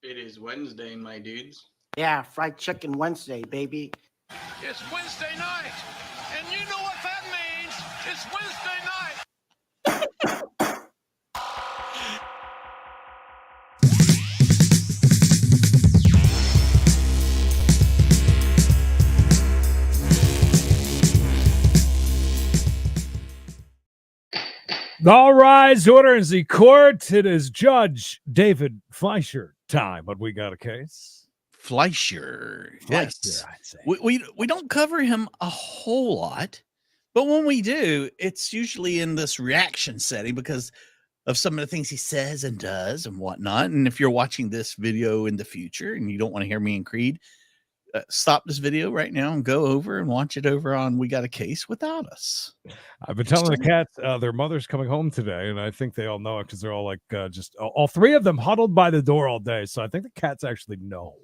It is Wednesday, my dudes. Yeah, fried chicken Wednesday, baby. It's Wednesday night, and you know what that means. It's Wednesday night. All rise, order in the court. It is Judge David Fleischer time, but we got a case. Fleischer. Yes. I'd say. We don't cover him a whole lot, but when we do, it's usually in this reaction setting because of some of the things he says and does and whatnot. And if you're watching this video in the future and you don't want to hear me and Creed, stop this video right now and go over and watch it over on We Got a Case Without Us. I've been telling the cats their mother's coming home today, and I think they all know it because they're all like just all three of them huddled by the door all day. So I think the cats actually know.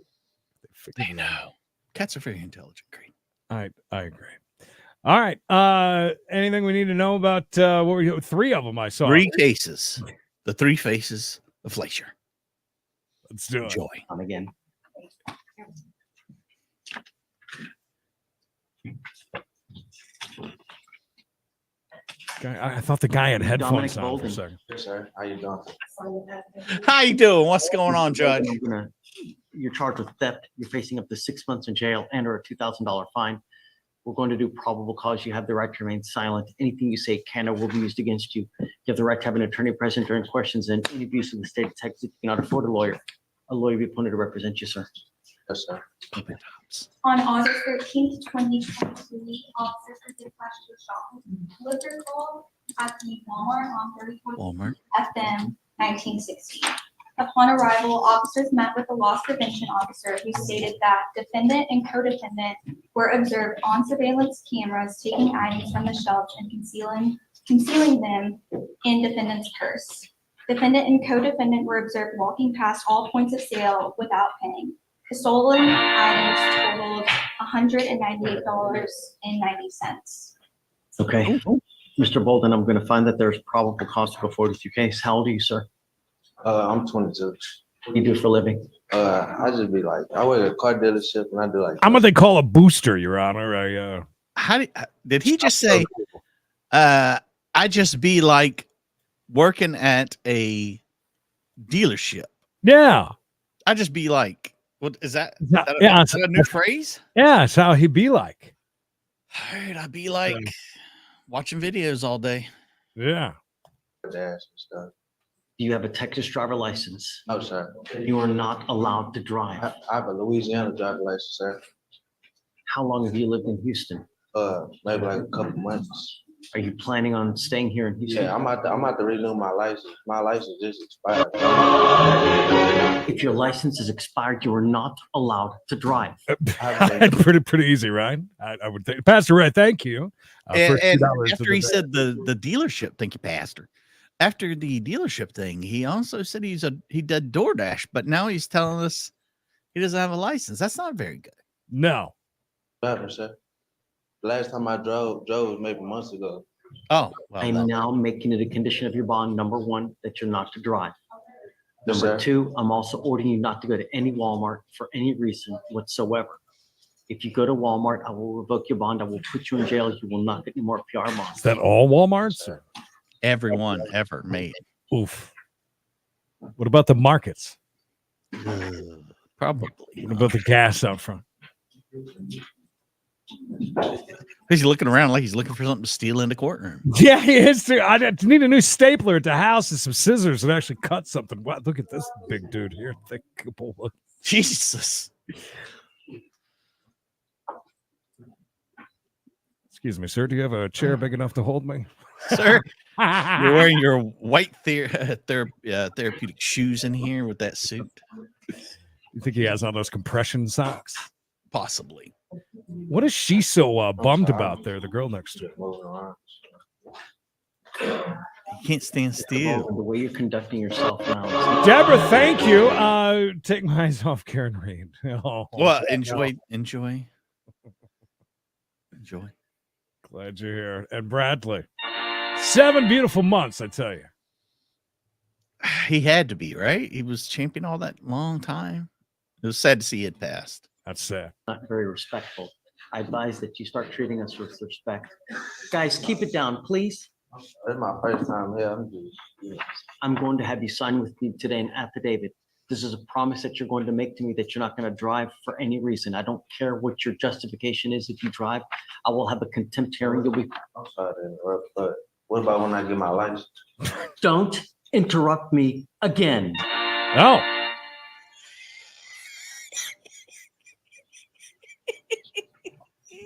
They know. Cats are very intelligent, Creed. I agree. All right. Anything we need to know about what were you? Three of them I saw. Three cases. The three faces of Fleischer. Let's do it. Enjoy. On again. I thought the guy had headphones on for a Bolton. second. Yes, sir. How you doing? How you doing? What's going on, Judge? You're charged with theft. You're facing up to 6 months in jail and or a $2,000 fine. We're going to do probable cause. You have the right to remain silent. Anything you say can or will be used against you. You have the right to have an attorney present during questions and any abuse of the state detective. You cannot afford a lawyer. A lawyer will be appointed to represent you, sir. Yes, sir. On August 13th, 2023, officers dispatched a shop liquor call at the Walmart on 34th Walmart. FM 1960. Upon arrival, officers met with the loss prevention officer who stated that defendant and co-defendant were observed on surveillance cameras taking items from the shelves and concealing them in defendant's purse. Defendant and co-defendant were observed walking past all points of sale without paying. The stolen items totaled $198.90. Okay. Mr. Bolton, I'm going to find that there's probable cause to go forward with your case. How old are you, sir? I'm 22. What do you do for a living? I just be like, I work at a car dealership and I do like. I'm what they call a booster, Your Honor. How did he just say? I just be like working at a dealership. Yeah. I just be like, what is that? Is Yeah, that yeah, is that a new phrase? Yeah, that's how he be like. Heard I'd be like watching videos all day. Yeah. dash and stuff. Do you have a Texas driver license? No, sir. You are not allowed to drive. I have a Louisiana driver license, sir. How long have you lived in Houston? Maybe like a couple months. Are you planning on staying here in Houston? Yeah, I'm about to renew my license. My license just expired. If your license is expired, you are not allowed to drive. pretty easy, right? I would think. Pastor Ray, thank you. And $2 after he said the dealership, thank you, Pastor. After the dealership thing, he also said he did DoorDash, but now he's telling us he doesn't have a license. That's not very good. No. What happened, sir? Last time I drove was maybe months ago. Oh, well, I'm now making it a condition of your bond, number one, that you're not to drive. Yes, Number sir. two, I'm also ordering you not to go to any Walmart for any reason whatsoever. If you go to Walmart, I will revoke your bond. I will put you in jail. You will not get any more PR bonds. Is that all Walmarts? Or? everyone ever made. Oof. What about the markets? Probably. What about the gas out front? He's looking around like he's looking for something to steal in the courtroom. Yeah, he is too. I need a new stapler at the house and some scissors and actually cut something. Wow, look at this big dude here. Thick couple. Jesus. Excuse me, sir. Do you have a chair big enough to hold me? Sir, you're wearing your white therapeutic shoes in here with that suit. You think he has on those compression socks? Possibly. What is she so bummed about there, the girl next to her? Just moving around. You can't stand still. The way you're conducting yourself now. Deborah, thank you. Take my eyes off Karen Reed. Oh, Well, enjoy. Glad you're here. And Bradley. 7 beautiful months, I tell you. He had to be, right? He was champion all that long time. It was sad to see it passed. That's sad. Not very respectful. I advise that you start treating us with respect. Guys, keep it down, please. It's my first time here. I'm just, I'm going to have you sign with me today an affidavit. This is a promise that you're going to make to me that you're not going to drive for any reason. I don't care what your justification is. If you drive, I will have a contempt hearing. You'll be. I'm sorry to interrupt, but what about when I get my license? Don't interrupt me again. No.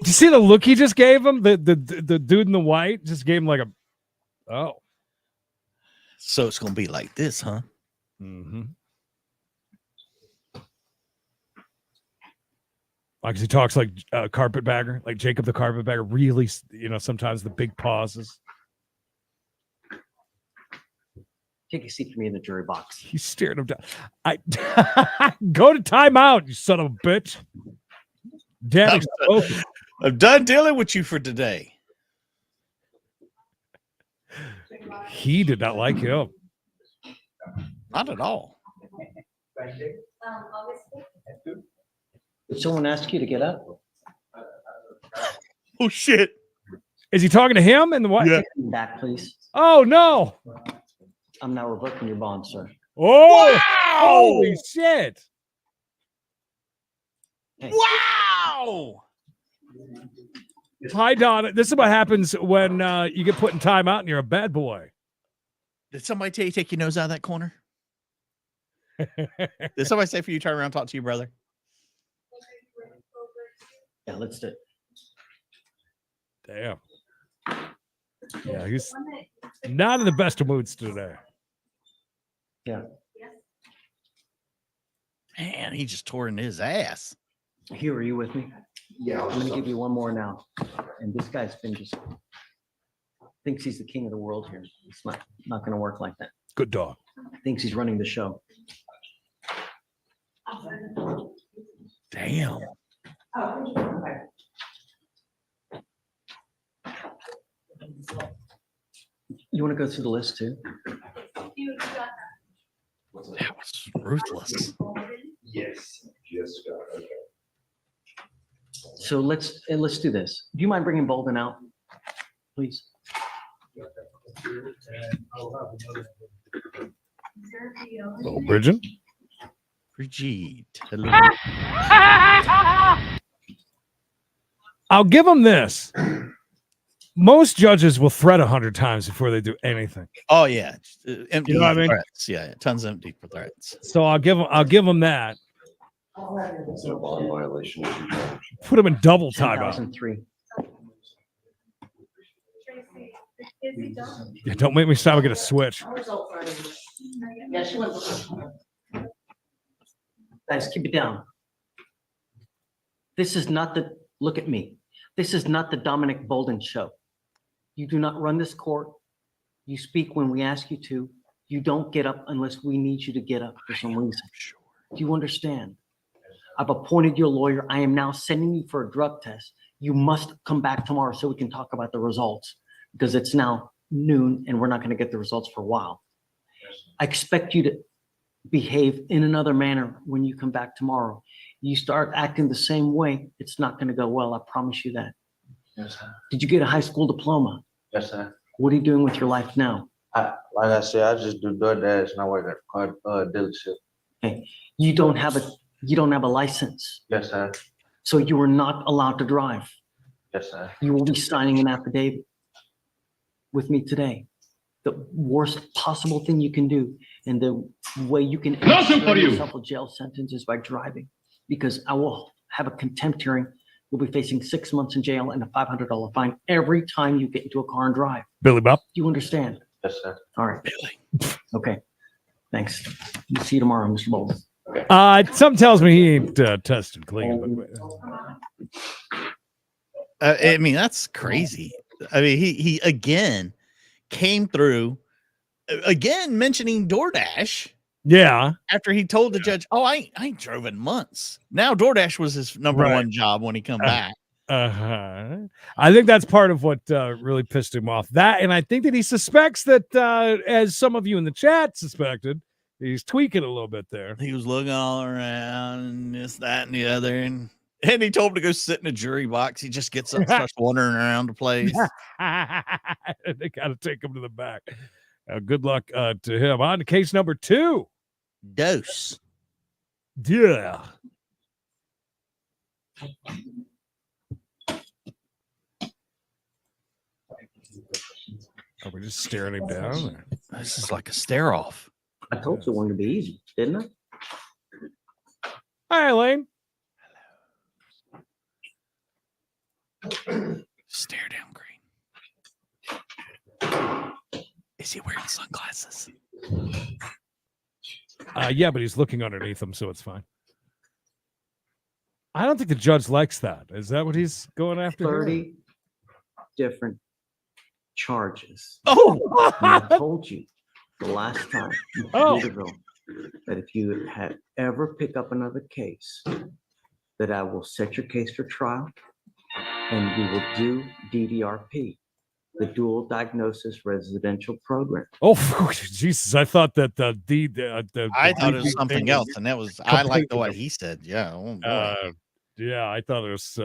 Did you see the look he just gave him? The dude in the white just gave him like a, oh. So it's gonna be like this, huh? Mm-hmm. Like he talks like a carpetbagger, like Jacob the carpetbagger. Really, sometimes the big pauses. Take a seat for me in the jury box. He stared him down. I go to timeout, you son of a bitch. Damn, I'm done dealing with you for today. he did not like him. Not at all. Did someone ask you to get up? Oh shit! Is he talking to him and the what? Yeah. Take me back, please. Oh no! I'm now revoking your bond, sir. Oh, Wow! holy shit! Hey, Wow! Hi, Donna. This is what happens when you get put in timeout and you're a bad boy. Did somebody tell you to take your nose out of that corner? Did somebody say for you to turn around and talk to your brother? yeah, let's do it. Damn. Yeah, he's not in the best of moods today. Yeah. Man, he just tore in his ass. Here, are you with me? Yeah. I'm going to give you one more now. And this guy's been just thinks he's the king of the world here. It's not going to work like that. Good dog. Thinks he's running the show. Damn. You want to go through the list too? That was ruthless. Yes, just got it. Okay. So let's do this. Do you mind bringing Bolton out, please? Little Bridget. Brigitte. Hello. I'll give him this. Most judges will threat 100 times before they do anything. Oh yeah. Empty You know what I mean? threats. Yeah, tons of empty threats. So I'll give him that. Is it a bond violation? Put him in double timeout. 2003. Yeah, don't make me stop and get a switch. Guys, keep it down. This is not the, look at me. This is not the Dominic Bolton show. You do not run this court. You speak when we ask you to. You don't get up unless we need you to get up for some reason. Do you understand? I've appointed your lawyer. I am now sending you for a drug test. You must come back tomorrow so we can talk about the results because it's now noon and we're not going to get the results for a while. I expect you to behave in another manner when you come back tomorrow. You start acting the same way, it's not going to go well. I promise you that. Yes, sir. Did you get a high school diploma? Yes, sir. What are you doing with your life now? Like I said, I just do DoorDash and I work at a car dealership. Okay. You don't have a license, Yes, sir. so you are not allowed to drive. Yes, sir. You will be signing an affidavit with me today. The worst possible thing you can do, and the way you can ensure yourself a jail sentence is by driving, because I will have a contempt hearing. You'll be facing 6 months in jail and a $500 fine every time you get into a car and drive. Billy Bob. Do you understand? Yes, sir. All right. Okay. Thanks. We'll see you tomorrow, Mr. Bolton. Something tells me he ain't tested clean. I mean, that's crazy. I mean, he again came through, again mentioning DoorDash. Yeah. After he told the judge, "Oh, I ain't drove in months." Now DoorDash was his number Right. one job when he come back. I think that's part of what really pissed him off. That, and I think that he suspects that, as some of you in the chat suspected, he's tweaking a little bit there. He was looking all around and this, that, and the other. And he told him to go sit in a jury box. He just gets up and starts wandering around the place. They got to take him to the back. Good luck to him. On to case number 2. Dose. Yeah. Are we just staring him down? Or? This is like a stare off. I told you it wanted to be easy, didn't I? Hi, Elaine. Stare down, Green. Is he wearing sunglasses? Yeah, but he's looking underneath them, so it's fine. I don't think the judge likes that. Is that what he's going after? 30 different charges. Oh, And I told you the last time in Oh. Peterville that if you had ever pick up another case, that I will set your case for trial and we will do DDRP, the dual diagnosis residential program. Oh, Jesus! I thought that the I thought it was something else, and that was I like the way he said. Yeah. Oh, boy. Yeah, I thought it was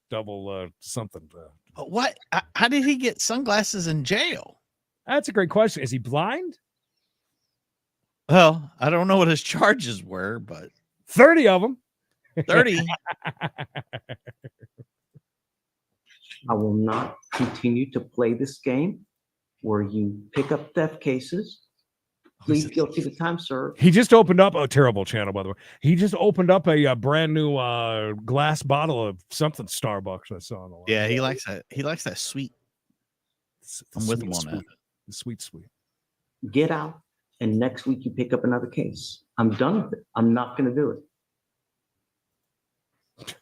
double something. But what? How did he get sunglasses in jail? That's a great question. Is he blind? Well, I don't know what his charges were, but 30 of them. 30. I will not continue to play this game where you pick up theft cases, plead guilty to time served. He just opened up a terrible channel, by the way. He just opened up a brand new glass bottle of something Starbucks I saw on the line. Yeah, he likes that. He likes that sweet. I'm with him on that. The sweet. Get out, and next week you pick up another case. I'm done with it. I'm not going to do it.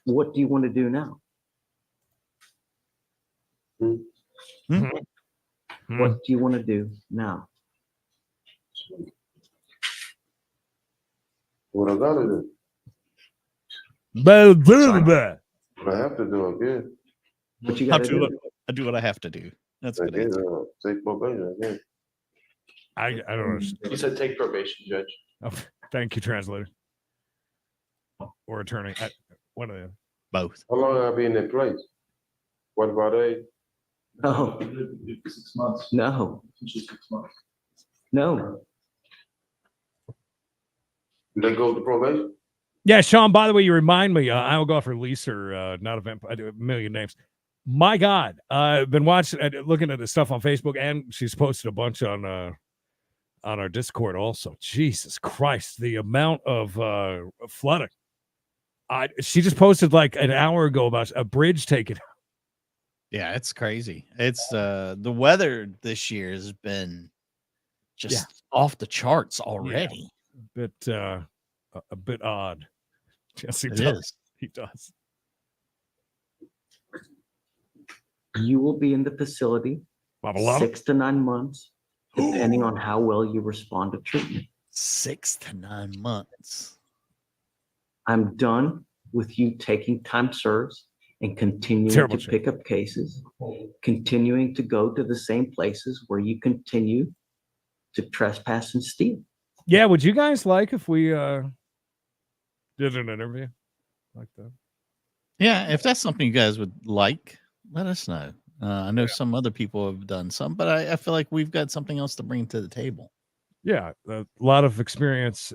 What do you want to do now? Mhm. What do you want to do now? What I gotta do, Blah, blah, blah. what I have to do again, What you got to do? I do what I have to do. That's a I good. guess, answer. take probation again. I don't understand. He said take probation, Judge. Oh, thank you, translator. Or attorney. One of them. Both. How long have I been in place? What about a? No, 6 months. no, Just 6 months. no. They go to probation? Yeah, Sean, by the way, you remind me, I will go off for Lisa, not a vampire. I do a million names. My God, I've been watching, looking at the stuff on Facebook, and she's posted a bunch on our Discord also. Jesus Christ, the amount of flooding. She just posted like an hour ago about a bridge taken. Yeah, it's crazy. It's the weather this year has been just off the charts already. A bit odd. Yes, he It does. is. He does. You will be in the facility Blah, 6 to 9 months, depending on how well you respond to treatment. 6 to 9 months. I'm done with you taking time serves and continuing Terrible to shit. pick up cases, continuing to go to the same places where you continue to trespass and steal. Yeah, would you guys like if we did an interview like that? Yeah, if that's something you guys would like, let us know. I know some other people have done some, but I feel like we've got something else to bring to the table. Yeah, a lot of experience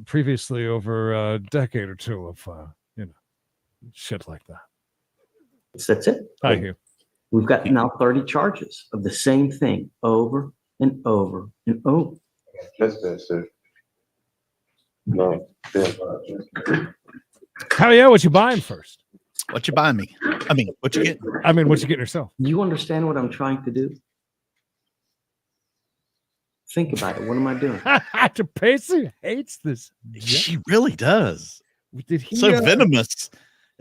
previously over a decade or two of shit like that. That's it. I hear. We've got now 30 charges of the same thing over and over and over. That's that, sir. No. Yeah. Hell yeah, what you buying first? What you buying me? I mean, what you getting? I mean, what you getting yourself? Do you understand what I'm trying to do? Think about it. What am I doing? Pacey hates this. She really does. Did he? So venomous.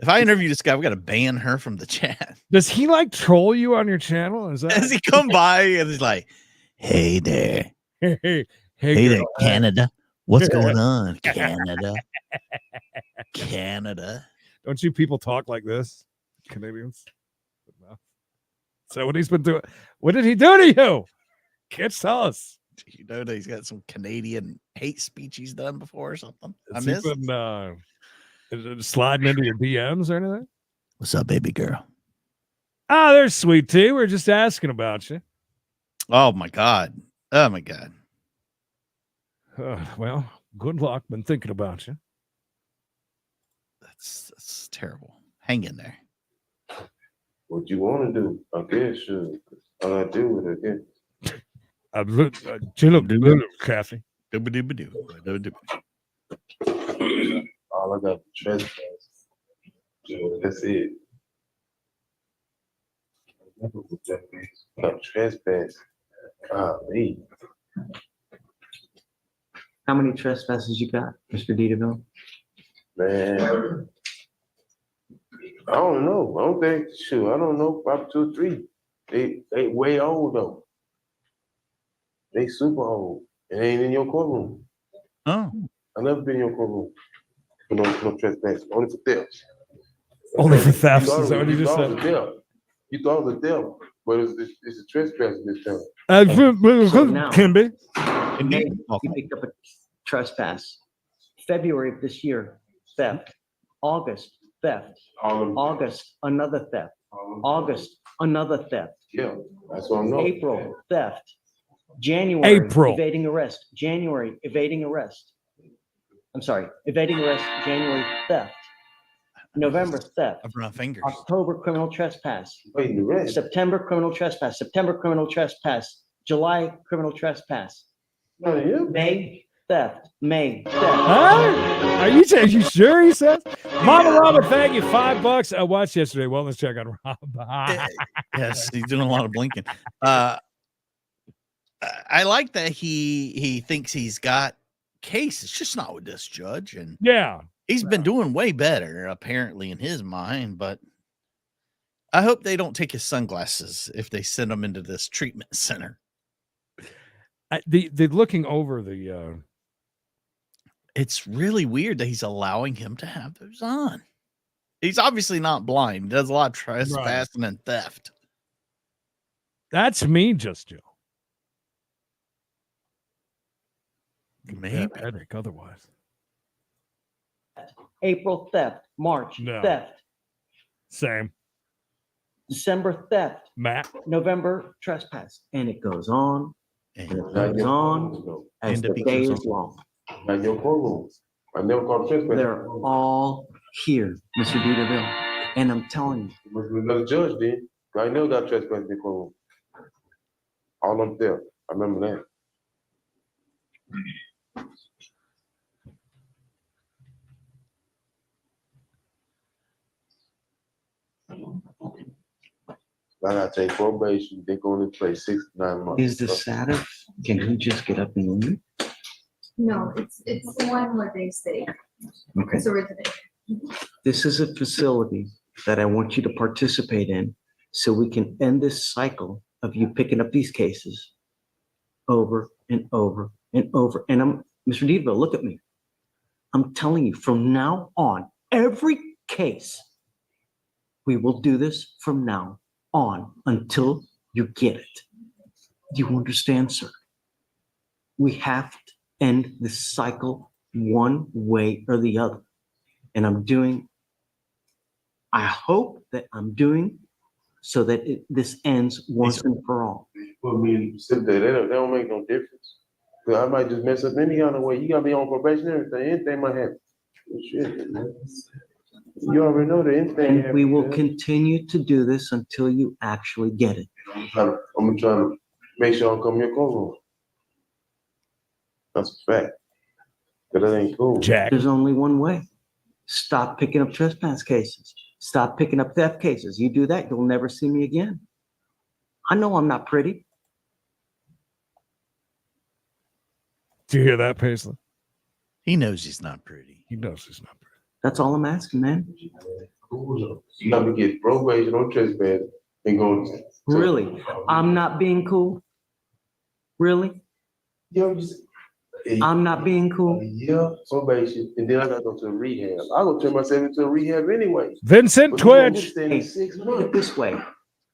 If I interview this guy, we got to ban her from the chat. Does he like troll you on your channel? Is that? As he come by and he's like, "Hey there, hey hey there, girl. Canada. What's going on, Canada? Canada." Don't you people talk like this? Canadians. So what he's been doing? What did he do to you? Kids, tell us. You know that he's got some Canadian hate speech he's done before or something. I Has he missed. been is it sliding into your DMs or anything? What's up, baby girl? Oh, there's sweet tea. We're just asking about you. Oh my god. Oh my god. Well, good luck. Been thinking about you. That's terrible. Hang in there. What you want to do? I guess, sure. All I do with it, again. Chill up, Kathy. All I got is trespass. That's it. Got trespass. Me. How many trespasses you got, Mr. Dideville? Man. I don't know. I don't think, sure. I don't know. Probably 2 or 3. They way old though. They super old. It ain't in your courtroom. Oh. I never been in your courtroom. For no trespass. Only for theft. Only for theft. You Is that what you just said? You thought it was a theft, but it's a trespass this time. So now- Can be. May, you picked up a trespass. February of this year, theft. August, theft. August, another theft. August, another theft. Yeah, that's what I know. April, theft. January, April. evading arrest. January, evading arrest. I'm sorry, evading arrest, January, theft. November, theft. I've run fingers. October, criminal trespass. Wait, the rest. September, criminal trespass. September, criminal trespass. July, criminal trespass. Not him. May, theft. May, theft. Huh? Are you sure he says? Mama Robert, thank you. $5. I watched yesterday. Wellness check on Rob. Yes, he's doing a lot of blinking. I like that he thinks he's got cases, just not with this judge, and Yeah. he's been doing way better apparently in his mind. But I hope they don't take his sunglasses if they send him into this treatment center. The looking over the It's really weird that he's allowing him to have those on. He's obviously not blind. He does a lot of trespassing and theft. that's me, just Joe. Maybe. Headache otherwise. April, theft. March, No. theft. Same. December, theft. Matt. November, trespass. And it goes on, and it Not goes your on courtroom, though. as And the it day goes is long. Not your courtroom. I never caught trespass. They're all here, Mr. Dieterville. And I'm telling you, It must be another judge then. I never got trespass in the courtroom. All them there. I remember that. I gotta take probation. They go into place 6 to 9 months. is this Saturday? Can he just get up and leave? No, it's the one where they stay. Okay. It's originated. This is a facility that I want you to participate in so we can end this cycle of you picking up these cases over and over and over. And Mr. Dieterville, look at me. I'm telling you, from now on, every case, we will do this from now on until you get it. Do you understand, sir? We have to end this cycle one way or the other. And I hope that I'm doing so that this ends once and for all. Put me in sit there. That don't make no difference. 'Cause I might just mess up any kind of way. You got me on probation, everything. Anything might happen. Shit, man. You already know that anything. And we will happen, continue to do this until you actually get it. man. I'm gonna try to make sure I come in your courtroom. That's a fact. But that ain't cool. Jack. There's only one way. Stop picking up trespass cases. Stop picking up theft cases. You do that, you'll never see me again. I know I'm not pretty. Do you hear that, Paisley? He knows he's not pretty. He knows he's not pretty. That's all I'm asking, man. You got me get probation on trespass and go. Really? I'm not being cool? Really? Yo, I'm not being cool. Yeah, probation, and then I gotta go to rehab. I go turn myself into a rehab anyway. Vincent But you want me to Twitch. stay in Hey, 6 look at months. this way.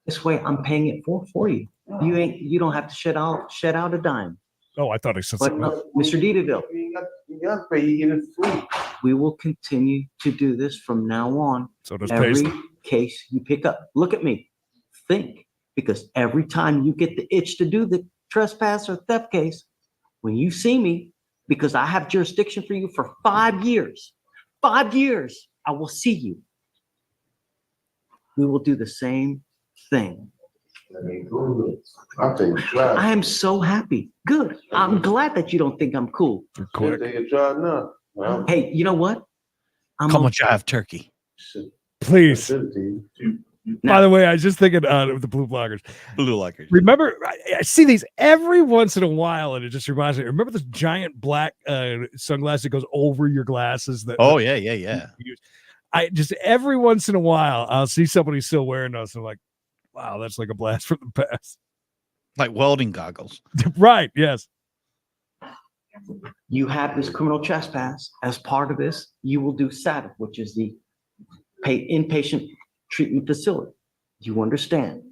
This way, I'm paying it for you. You don't have to shed out a dime. Oh, I thought he said But something. Mr. Dideville, You gotta pay, you get it free. we will continue to do this from now on. So does Every Paisley. case you pick up, look at me, think, because every time you get the itch to do the trespass or theft case, when you see me, because I have jurisdiction for you for 5 years, I will see you. We will do the same thing. I'll take a try. I am so happy. Good. I'm glad that you don't think I'm cool. You're I'll quick. take a try now. Well, Hey, you know what? How much I have turkey? shit, I Please. should've did. By the way, I was just thinking of the blue bloggers. Blue Lockers. Remember, I see these every once in a while, and it just reminds me. Remember this giant black sunglass that goes over your glasses? Oh yeah, yeah, yeah. I just every once in a while I'll see somebody still wearing those. And I'm like, wow, that's like a blast from the past. Like welding goggles. Right? Yes. You have this criminal trespass. As part of this, you will do SATA, which is the inpatient treatment facility. You understand?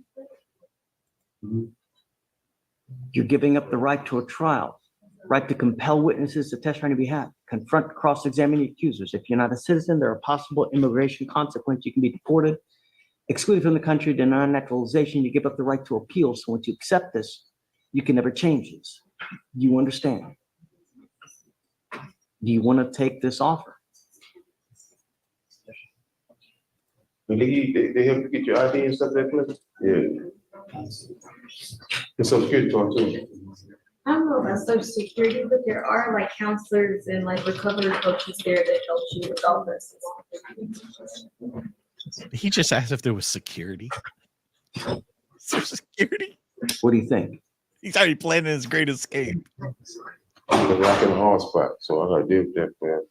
You're giving up the right to a trial, right to compel witnesses to testify on your behalf, confront, cross-examine the accusers. If you're not a citizen, there are possible immigration consequences. You can be deported, excluded from the country, denied naturalization. You give up the right to appeal. So once you accept this, you can never change this. You understand? Do you want to take this offer? They help you get your ID and stuff like that. Yeah. It's so security talk too. I don't know about social security, but there are like counselors and like recovery coaches there that help you with all this. He just asked if there was security. Social security? What do you think? He's already planning his great escape. I'm like in a hard spot, so I gotta deal with that, man.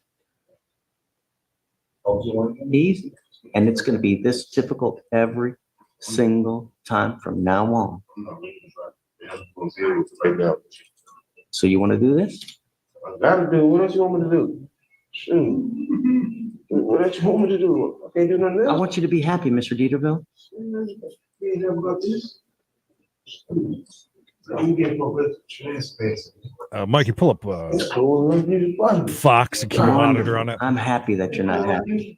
Easy. And it's going to be this difficult every single time from now on. So you want to do this? I gotta do. What else you want me to do? Shoot. What else you want me to do? I can't do nothing I else. want you to be happy, Mr. Dieterville. Mikey, pull up Fox and keep a monitor on it. I'm happy that you're not happy.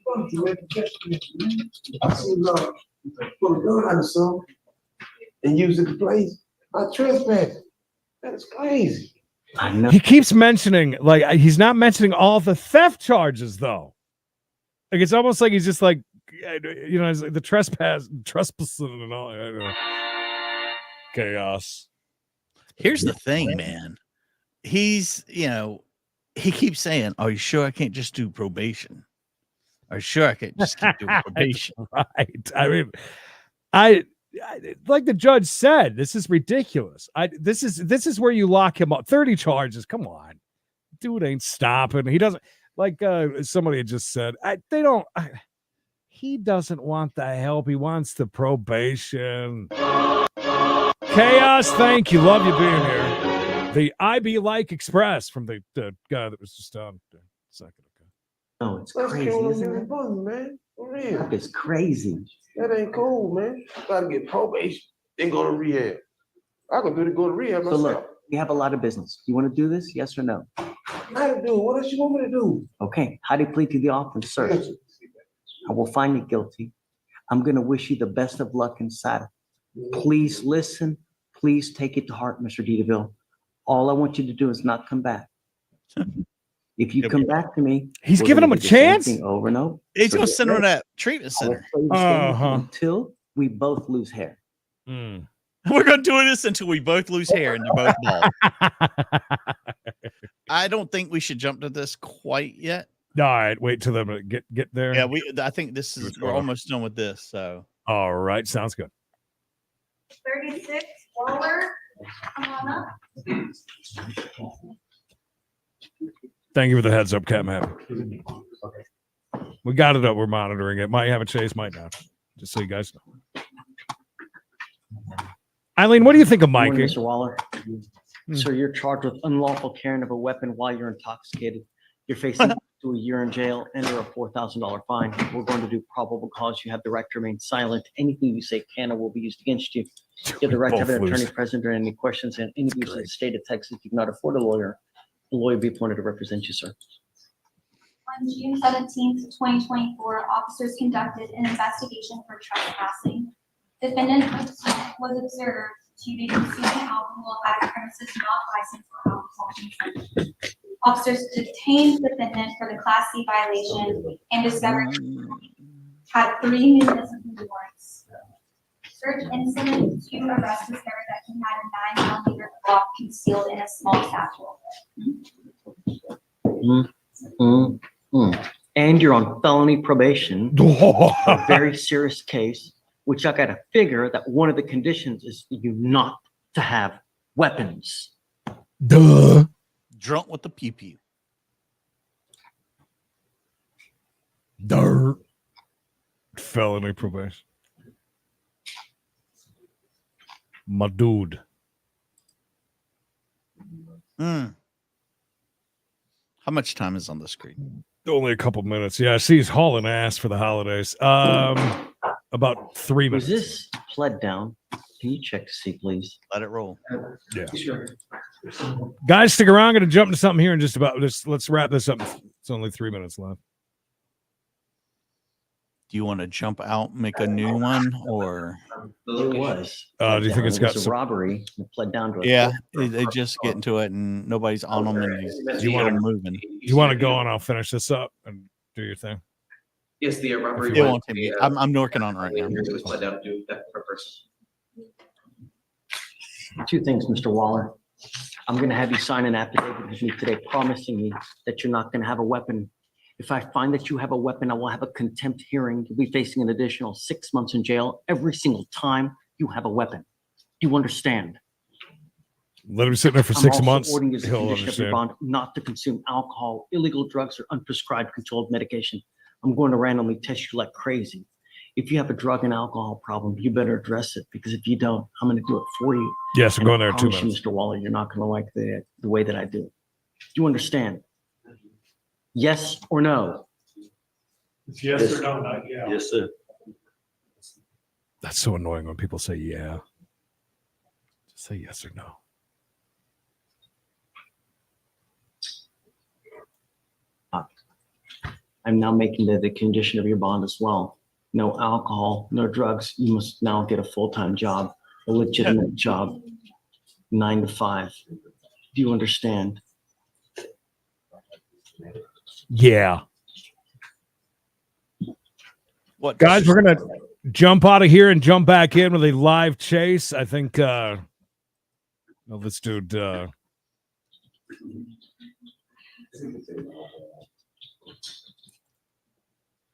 And use it to place. I trespass. That's crazy. I know. He keeps mentioning, like, he's not mentioning all the theft charges, though. Like, it's almost like he's just like, you know, it's like the trespassing and all. I don't know. Chaos. Here's the thing, man. He's, you know, he keeps saying, "Are you sure I can't just do probation? Are you sure I can't just keep doing probation?" Right. I mean, I like the judge said, this is ridiculous. This is where you lock him up. 30 charges. Come on. Dude ain't stopping. He doesn't, like somebody had just said, he doesn't want the help. He wants the probation. Chaos, thank you. Love you being here. The IB Like Express from the guy that was just on a second ago. Oh, it's That's crazy, killing isn't me, it? man. For real. That is crazy. That ain't cool, man. Gotta get probation, then go to rehab. I can do to go to rehab So myself. look, we have a lot of business. You want to do this? Yes or no? I do. What else you want me to do? Okay. How do you plead to the offense, sir? I will find you guilty. I'm going to wish you the best of luck in SATA. Please listen. Please take it to heart, Mr. Dieterville. All I want you to do is not come back. If you come back to me, He's we're giving gonna him a do the same chance? thing over and over. He's So gonna get send him to ready. that treatment I will center. play this game Uh-huh. until we both lose hair. Mm. We're gonna do this until we both lose hair and they're both bald. I don't think we should jump to this quite yet. All right, wait till them get there. Yeah, I think this is What's we're going on? almost done with this. So All right, sounds good. 36, Waller, come on up. Thank you for the heads up, Captain. We got it up. We're monitoring it. Might have a chase, might not. Just so you guys know. Eileen, what do you think of Morning, Mikey? Mr. Waller. Sir, you're charged with unlawful carrying of a weapon while you're intoxicated. You're facing up to a year in jail and or a $4,000 fine. We're going to do probable cause. You have the right to remain silent. Anything you say can or will be used against you. You have the right to have an Both attorney lose. present during any questions and interviews in the state of Texas. You cannot afford a lawyer. The lawyer will be appointed to represent you, sir. On June 17th, 2024, officers conducted an investigation for trespassing. Defendant was observed to be consuming alcohol at the premises not licensed for alcohol consumption. Officers detained defendant for the Class C violation and discovered had 3 municipal warrants. Search incident to arrest discovered that he had a 9mm Glock concealed in a small satchel. And you're on felony probation. A very serious case, which I gotta figure that one of the conditions is you not to have weapons. Duh. Drunk with the pew pew. Dirt. Felony probation. My dude. How much time is on the screen? Only a couple minutes. Yeah, I see he's hauling ass for the holidays. About 3 Was minutes. this pled down? Can you check to see, please? Let it roll. Yeah. Guys, stick around. I'm going to jump into something here in just about. Let's wrap this up. It's only 3 minutes left. Do you want to jump out, make a new one, or? It was. Do you think it's got a some? robbery? It pled down to it. Yeah, they just get into it and nobody's on them and Do you want to moving. Do you want to go and I'll finish this up and do your thing? Yes, the robbery. It won't take me. I'm working on it right now. It was pled down to that person. 2 things, Mr. Waller. I'm going to have you sign an affidavit with me today promising me that you're not going to have a weapon. If I find that you have a weapon, I will have a contempt hearing. You'll be facing an additional 6 months in jail every single time you have a weapon. Do you understand? Let him sit there for I'm 6 also months. ordering you as a He'll condition of your understand. bond not to consume alcohol, illegal drugs, or unprescribed controlled medication. I'm going to randomly test you like crazy. If you have a drug and alcohol problem, you better address it, because if you don't, I'm going to do it for you. Yes, I'm And going I there in 2 promise you, minutes. Mr. Waller, you're not going to like the way that I do it. Do you understand? Yes or no? It's yes or no, not yeah. Yes, sir. That's so annoying when people say yeah. Just say yes or no. I'm now making the condition of your bond as well. No alcohol, no drugs. You must now get a full-time job, a legitimate job, 9 to 5. Do you understand? Yeah. What Guys, we're going to jump out of here and jump back in with a live chase. I think this dude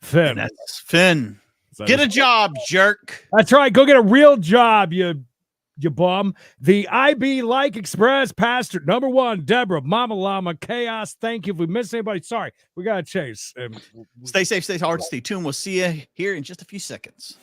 Finn. That's Finn. Is that Get a his- job, jerk. That's right. Go get a real job, you bum. The IB Like Express Pastor #1, Deborah, Mama Llama, Chaos. Thank you. If we missed anybody, sorry. We got to chase. Stay safe, stay hard, stay tuned. We'll see you here in just a few seconds.